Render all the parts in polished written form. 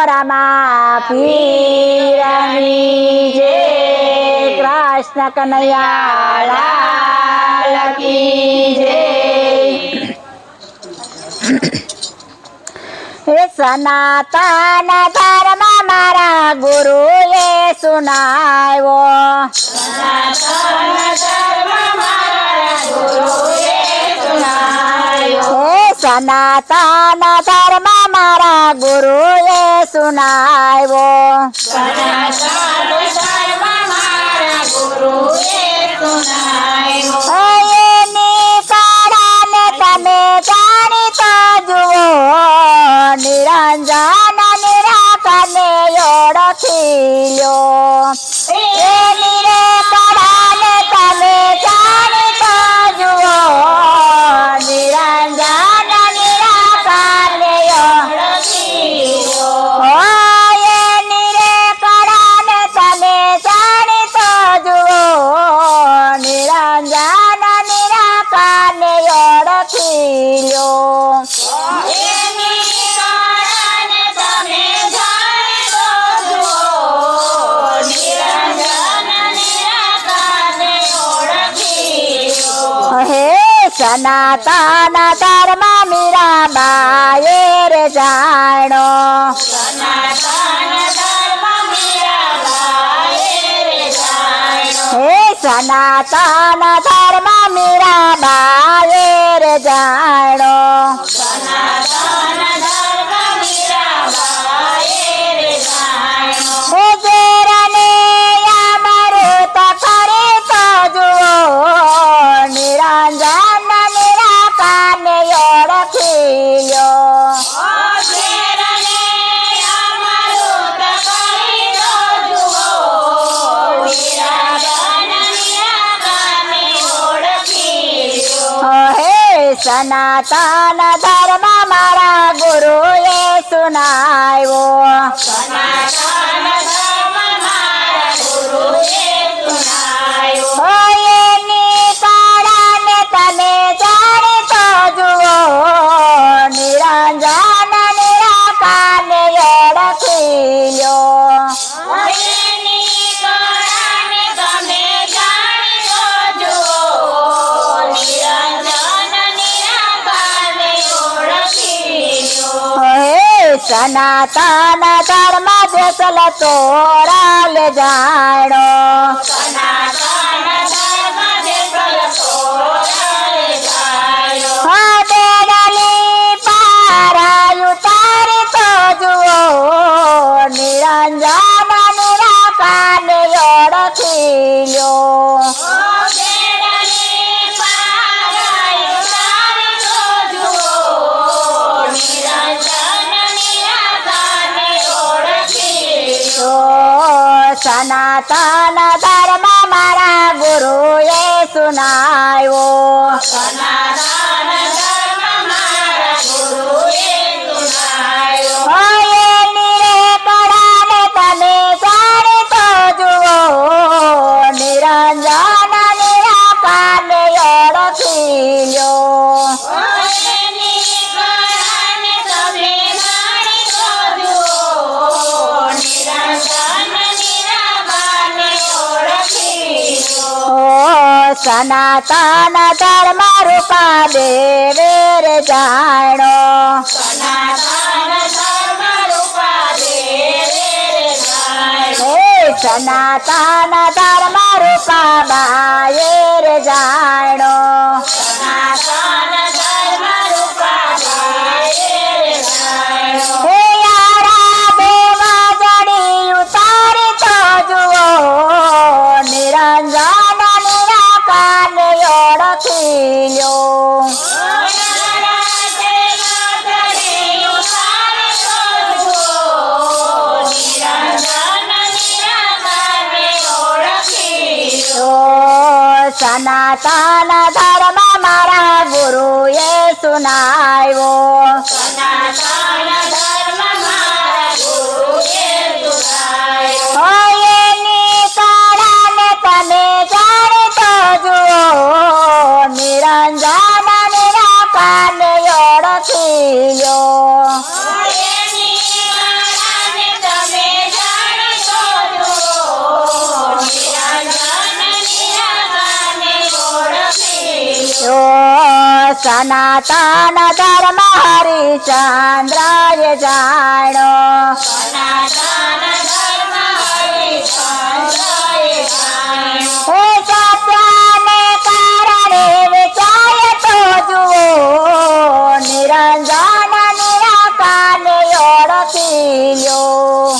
રામા પીરની જય કૃષ્ણ કનૈયા લાલ કી જય હે સનાતન ધર્મ મારા ગુરુએ સુનાવ્યો હે સનાતન ધર્મ મારા ગુરુએ સુનાવ્યો એની કળાને તમે જાણી તો જુઓ નિરંજન નિરાકરને ઓળખી લ્યો એની રે કળાને તમે જાણી તો જુઓ નિરંજન નિરાકરને ઓળખી લ્યો એની રે કળાને તમે જાણી તો જુઓ નિરંજન નિરાકરને ઓળખી લ્યો સનાતન ધર્મ મીરાબાઈએ રે જાણો હે સનાતન ધર્મ મીરાબાઈએ રે જાણો હે જેરને અમૃત કરે તો જુઓ નિરંજન નિરાકરને ઓળખી લ્યો હે સનાતન ધર્મ મારા ગુરુએ સુનાવ્યો એની કળાને તમે જાણી તો જુઓ નિરંજન નિરાકરને ઓળખી લ્યો સનાતન ધર્મ જેસલ તોરાલ જાણો બેડલી પારાયું તારી તો જુઓ નિરંજન નિરાકરને ઓળખી લ્યો સનાતન ધર્મ મારા ગુરુએ સુનાવ્યો એની રે કળાને તમે જાણી તો જુઓ નિરંજન નિરાકરને ઓળખી લ્યો સનાતન ધર્મ રૂપા દેવે રે જાણો હે સનાતન ધર્મ રૂપા બાએ રે જાણો હે યારા દેવ જડી ઉતારી તો જુઓ નિરંજન નિરાકરને ઓળખી લ્યો સનાતન ધર્મ મારા ગુરુએ સુનાવ્યો એની કળાને તમે જાણી તો જુઓ નિરંજન નિરાકરને ઓળખી લ્યો સનાતન ધર્મ હરિચંદ્રએ જાણ્યો હે સત્યને કારણે વેચાય તો જુઓ નિરંજન નિરાકારને ઓળખી લ્યો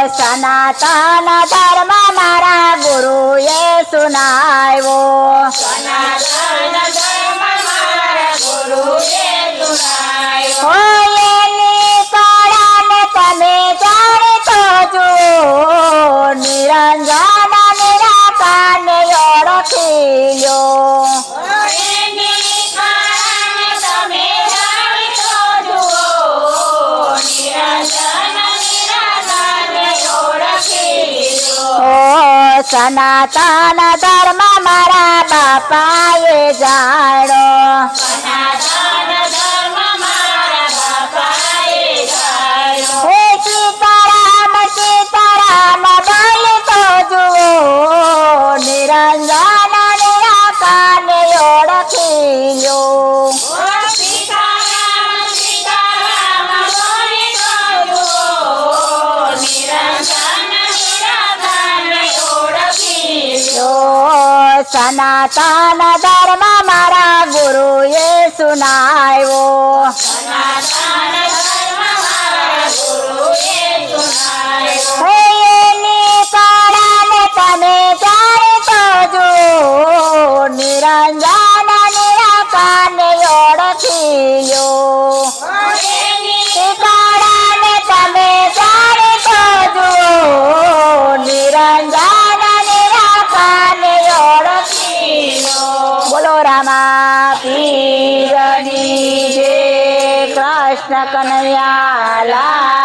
સનાતન ધર્મ મારા ગુરુએ સુનાવ્યો હોય એની કળાને તમે જાણતો જુઓ નિરંજન નિરાકારને ઓળખી લ્યો સનાતન ધર્મ મારા બાપાએ જાણ્યો હે સીતારામ સીતારામ બોલતો જુઓ નિરંજન નિરાકારને ઓળખી લ્યો સનાતન ધર્મ મારા ગુરુએ સુનાવ્યો હે એની કળાને તમે જાણતો જુઓ નિરંજન નિરાકારને ઓળખી લ્યો એ કળાને તમે જાણતો જુઓ નિરંજન નિરાકારને ઓળખી લ્યો બોલો રામા પીરની જય કૃષ્ણ કનૈયા લાલ